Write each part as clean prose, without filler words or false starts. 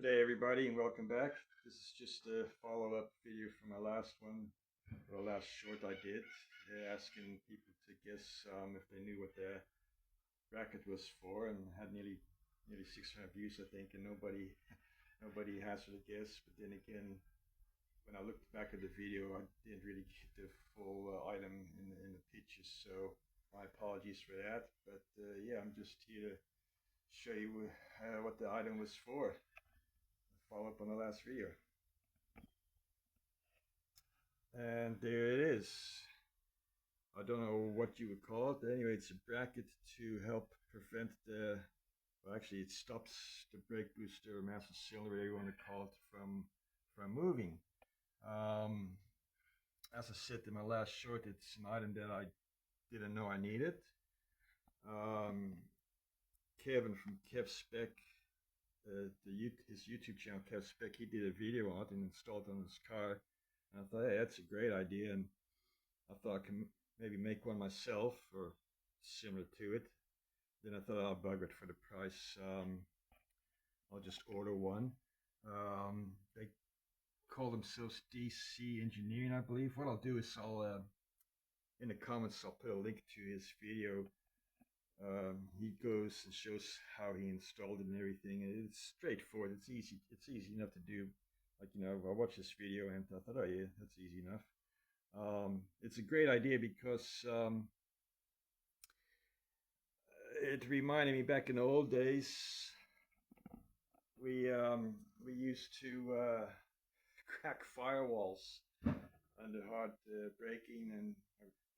Good day, everybody, and welcome back. This is just a follow-up video from my last one, or the last short I did, asking people to guess if they knew what the bracket was for, and had nearly 600 views, I think, and nobody hazarded a guess. But then again, when I looked back at the video, I didn't really get the full item in the pictures, so my apologies for that. But yeah, I'm just here to show you what the item was for. Follow up on the last video. And there it is. I don't know what you would call it. Anyway, it's a bracket to help prevent well, actually, it stops the brake booster or master cylinder, whatever you want to call it, from moving. As I said in my last short, it's an item that I didn't know I needed. Kevin from Kev Spec, his YouTube channel Kev Spec, he did a video on it and installed it on his car. And I thought, hey, that's a great idea, and I thought I could maybe make one myself or similar to it. Then I thought I'll bug it for the price. I'll just order one. They call themselves DC Engineering, I believe. What I'll do is in the comments, I'll put a link to his video. He goes and shows how he installed it and everything. And it's straightforward. It's easy. It's easy enough to do. Like, I watched this video and I thought, oh yeah, that's easy enough. It's a great idea because it reminded me back in the old days. We used to crack firewalls under hard braking, and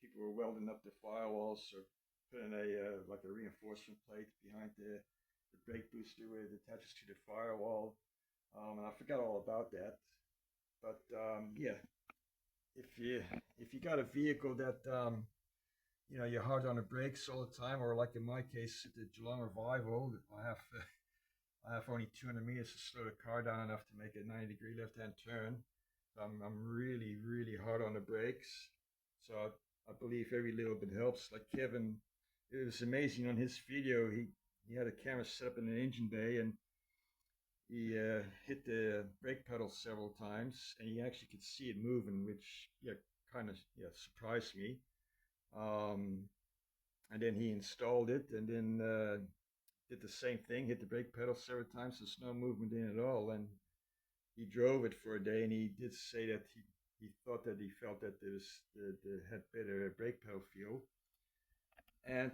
people were welding up the firewalls or putting a like a reinforcement plate behind the brake booster where it attaches to the firewall. And I forgot all about that. But yeah, if you got a vehicle that you're hard on the brakes all the time, or like in my case, at the Geelong Revival, I have only 200 meters to slow the car down enough to make a 90-degree left-hand turn. I'm really hard on the brakes, so I believe every little bit helps. Like Kevin, it was amazing on his video. He had a camera set up in an engine bay, and he hit the brake pedal several times, and he actually could see it moving, which kind of surprised me. And then he installed it, and then did the same thing, hit the brake pedal several times. There's no movement in at all, and he drove it for a day, and he did say that he thought that he felt that the had better brake pedal feel. And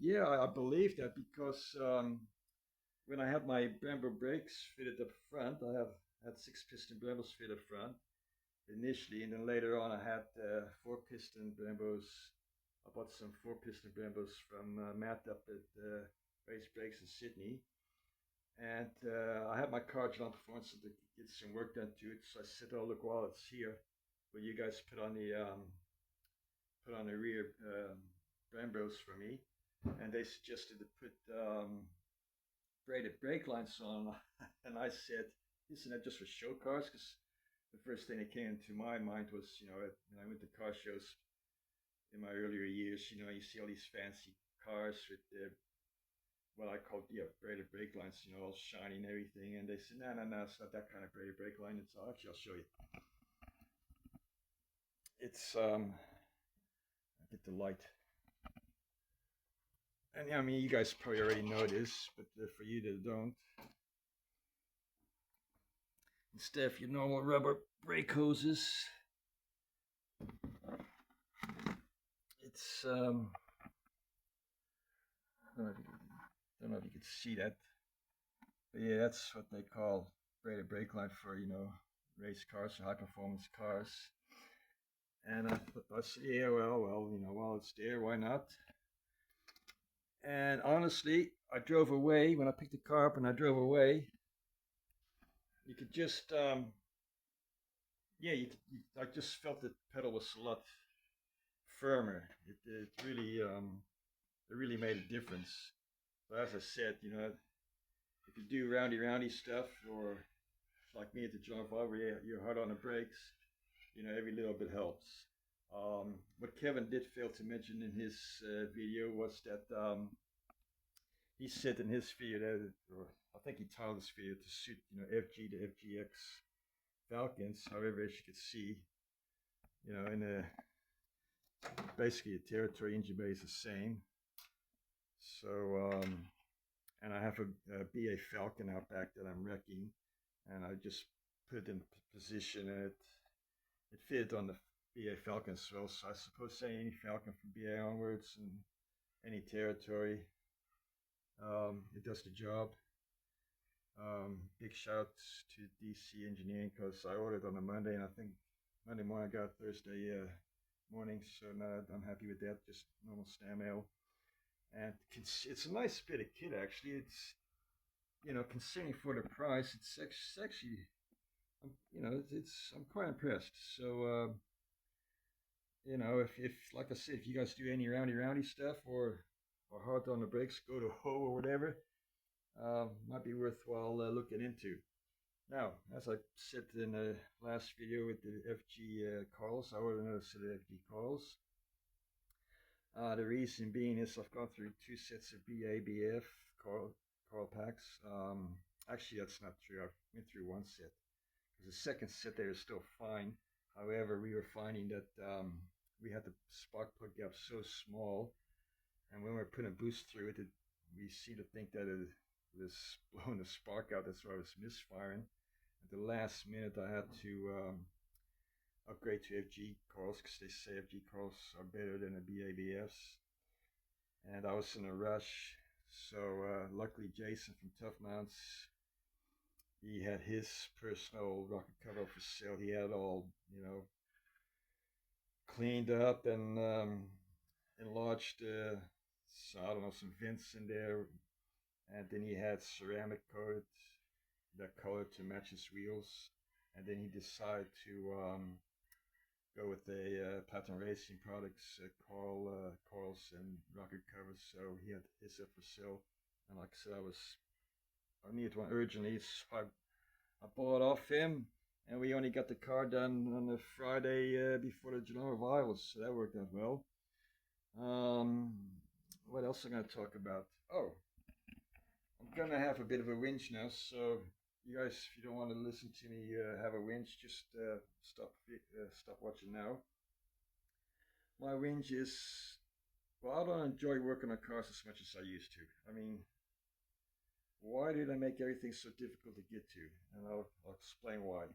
yeah, I believe that because when I had my Brembo brakes fitted up front, had 6-piston Brembos fitted up front initially, and then later on I had 4-piston Brembos. I bought some 4-piston Brembos from Matt up at Race Brakes in Sydney, and I had my car Geelong Performance to get some work done to it. So I said, "Oh, look, while it's here, will you guys put on the rear Brembos for me?" And they suggested to put braided brake lines on, and I said, "Isn't that just for show cars?" Because the first thing that came into my mind was, when I went to car shows in my earlier years, you see all these fancy cars with what I call braided brake lines, all shiny and everything. And they said, no, it's not that kind of braided brake line. It's actually, I'll show you. It's I get the light. And I mean, you guys probably already know this, but for you that don't, instead of your normal rubber brake hoses, it's I don't know if you can see that, but yeah, that's what they call braided brake line for race cars or high performance cars. And I said, yeah, well, while it's there, why not? And honestly, I drove away when I picked the car up and I drove away. You could just, I just felt the pedal was a lot firmer. It really made a difference. So as I said, if you do roundy stuff, or like me at the Geelong where you're hard on the brakes, every little bit helps. What Kevin did fail to mention in his video was that he said in his video that, or I think he titled his video to suit FG to FGX Falcons. However, as you can see, in basically the territory engine bay is the same. So and I have a BA Falcon out back that I'm wrecking, and I just put it in position, and it fit on the BA Falcon as well. So I suppose saying any Falcon from BA onwards and any territory, it does the job. Big shout to DC Engineering because I ordered on a Monday, and I think Monday morning I got Thursday morning, so now I'm happy with that. Just normal snail mail, and it's a nice bit of kit actually. It's considering for the price, it's actually I'm quite impressed. So if like I said, if you guys do any roundy stuff or hard on the brakes, go to Ho or whatever, might be worthwhile looking into. Now, as I said in the last video with the FG coils, I ordered another set of FG coils. The reason being is I've gone through 2 sets of BABF coil packs. Actually, that's not true. I went through 1 set. The second set there is still fine. However, we were finding that we had the spark plug gap so small, and when we were putting a boost through it, we seemed to think that it was blowing the spark out. That's why I was misfiring. At the last minute, I had to upgrade to FG coils because they say FG coils are better than the BABFs. And I was in a rush, so luckily Jason from Tough Mounts, he had his personal rocket cover for sale. He had it all, cleaned up and enlarged, so I don't know, some vents in there. And then he had ceramic coated that color to match his wheels. And then he decided to go with the Platinum Racing Products coils and rocket covers. So he had his up for sale. And like I said, I needed one urgently, so I bought off him, and we only got the car done on the Friday before the July revivals, so that worked out well. What else am I going to talk about? Oh, I'm going to have a bit of a whinge now, so you guys, if you don't want to listen to me have a whinge, just stop watching now. My whinge is, well, I don't enjoy working on cars as much as I used to. I mean, why did I make everything so difficult to get to? And I'll explain why.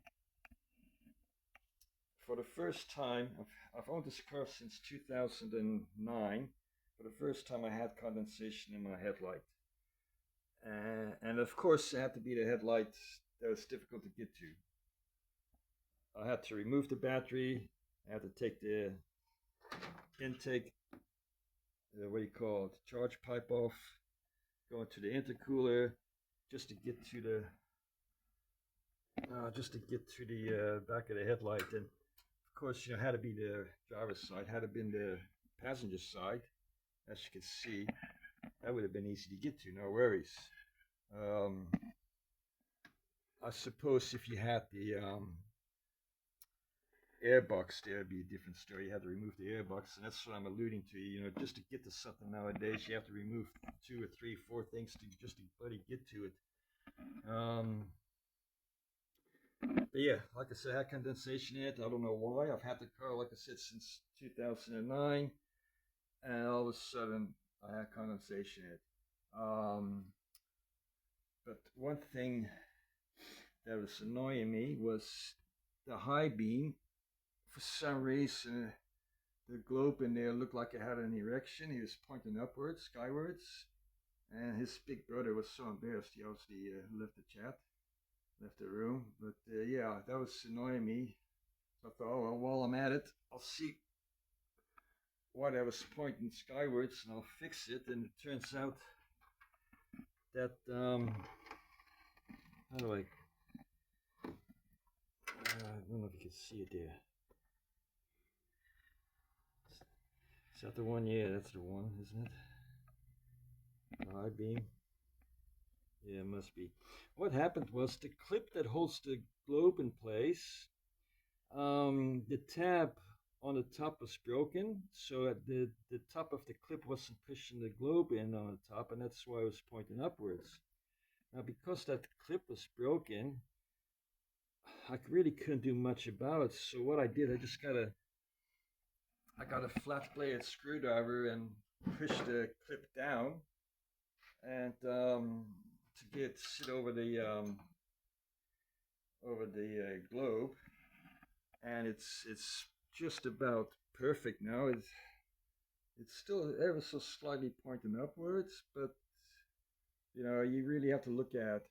For the first time, I've owned this car since 2009. For the first time, I had condensation in my headlight. And of course, it had to be the headlight that was difficult to get to. I had to remove the battery. I had to take the intake, what do you call it, charge pipe off, go into the intercooler just to get to the back of the headlight. And of course, had to be the driver's side, had to been the passenger side. As you can see, that would have been easy to get to, no worries. I suppose if you had the airbox, there would be a different story. You had to remove the airbox, and that's what I'm alluding to. Just to get to something nowadays, you have to remove 2 or 3, 4 things just to bloody get to it. But yeah, like I said, I had condensation in it. I don't know why. I've had the car, like I said, since 2009, and all of a sudden I had condensation in it. But one thing that was annoying me was the high beam. For some reason, the globe in there looked like it had an erection. He was pointing upwards, skywards, and his big brother was so embarrassed. He obviously left the room. But yeah, that was annoying me. So I thought, oh, well, while I'm at it, I'll see why I was pointing skywards, and I'll fix it. And it turns out that how do I don't know if you can see it there. Is that the one? Yeah, that's the one, isn't it? The high beam. Yeah, it must be. What happened was the clip that holds the globe in place, the tab on the top was broken, so that the top of the clip wasn't pushing the globe in on the top, and that's why it was pointing upwards. Now, because that clip was broken, I really couldn't do much about it. So what I did, I got a flat bladed screwdriver and pushed the clip down, and to get sit over the globe, and it's just about perfect now. It's still ever so slightly pointing upwards, but you know, you really have to look at.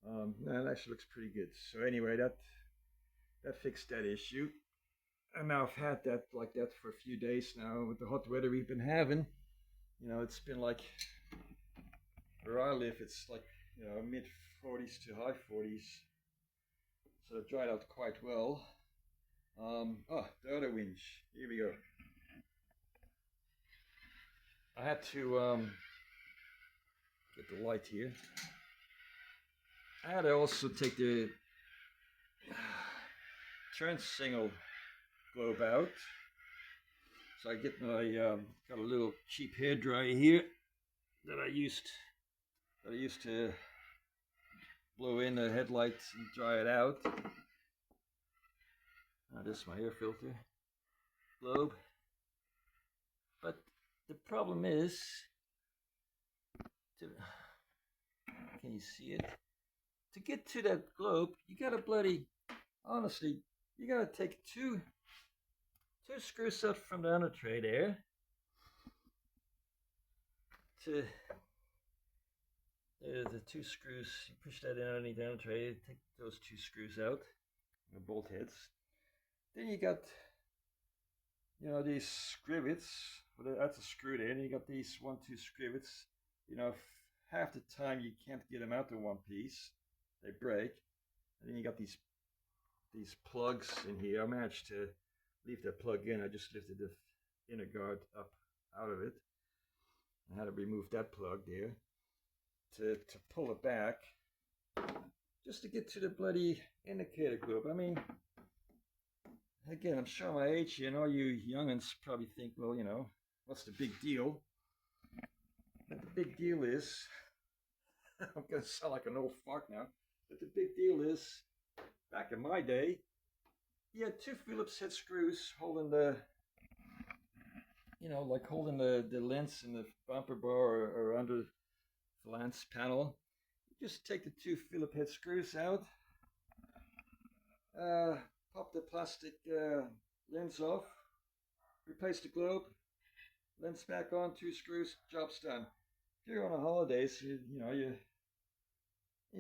No, it actually looks pretty good. So anyway, that fixed that issue. And now I've had that like that for a few days now with the hot weather we've been having. You know, it's been like where I live, it's like mid 40s to high 40s, so it dried out quite well. Oh, the other winch. Here we go. I had to get the light here. I had to also take the turn signal globe out. So I get my got a little cheap hair dryer here that I used to blow in the headlights and dry it out. This is my air filter globe. But the problem is, can you see it? To get to that globe, you gotta honestly, you gotta take two screws out from the under tray there to the two screws. You push that in underneath the under tray, take those two screws out, the bolt heads. Then you got these scrivets. Well, that's a screw there. And you got these 1-2 scrivets. Half the time you can't get them out in one piece; they break. And then you got these plugs in here. I managed to leave that plug in. I just lifted the inner guard up out of it. I had to remove that plug there to pull it back, just to get to the bloody indicator globe. I mean, again, I'm showing my age here, and all you youngins probably think, well, what's the big deal? But the big deal is, I'm going to sound like an old fart now, but the big deal is, back in my day, you had two Phillips head screws holding the, like holding the lens in the bumper bar or under the lens panel. You just take the two Phillips head screws out, pop the plastic lens off, replace the globe, lens back on, 2 screws, job's done. If you're on a holidays, you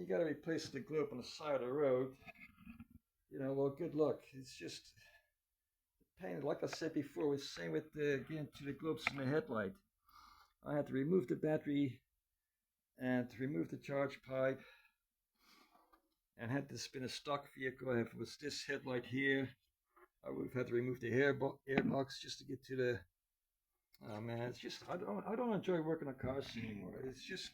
got to replace the globe on the side of the road. Well, good luck. It's just pain. Like I said before, it was the same with getting to the globes in the headlight. I had to remove the battery and to remove the charge pipe, and had this been a stock vehicle, if it was this headlight here, I would have had to remove the air box just to get to the. Oh man, it's just I don't enjoy working on cars anymore. It's just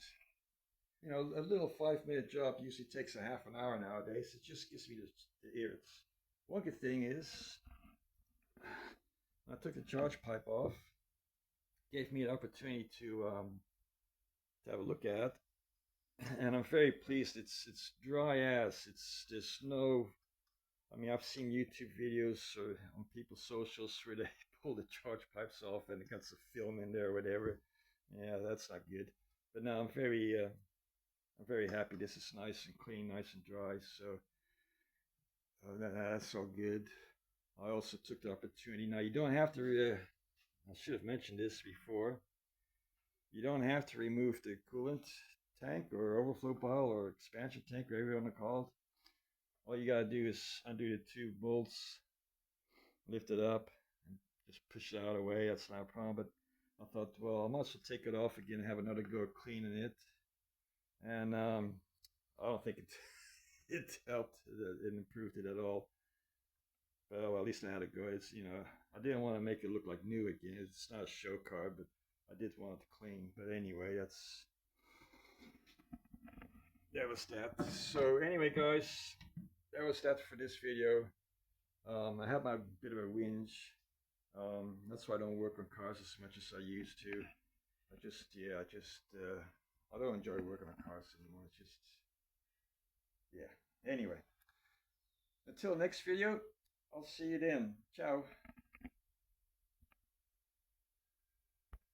a little 5-minute job usually takes a half an hour nowadays. It just gives me the irrits. One good thing is, I took the charge pipe off, gave me an opportunity to have a look at, and I'm very pleased. It's dry as. There's no. I mean, I've seen YouTube videos or on people's socials where they pull the charge pipes off and it got some film in there or whatever. Yeah, that's not good. But now I'm very happy. This is nice and clean, nice and dry. So that's all good. I also took the opportunity. Now you don't have to. I should have mentioned this before. You don't have to remove the coolant tank or overflow bottle or expansion tank, whatever you want to call it. All you gotta do is undo the 2 bolts, lift it up, and just push it out of the way. That's not a problem. But I thought, well, I might as well take it off again and have another go cleaning it. And I don't think it helped. It improved it at all. But well, at least I had to go. It's I didn't want to make it look like new again. It's not a show car, but I did want it to clean. But anyway, that was that. So anyway, guys, that was that for this video. I have my bit of a whinge. That's why I don't work on cars as much as I used to. I don't enjoy working on cars anymore. It's just, yeah. Anyway, until next video, I'll see you then. Ciao.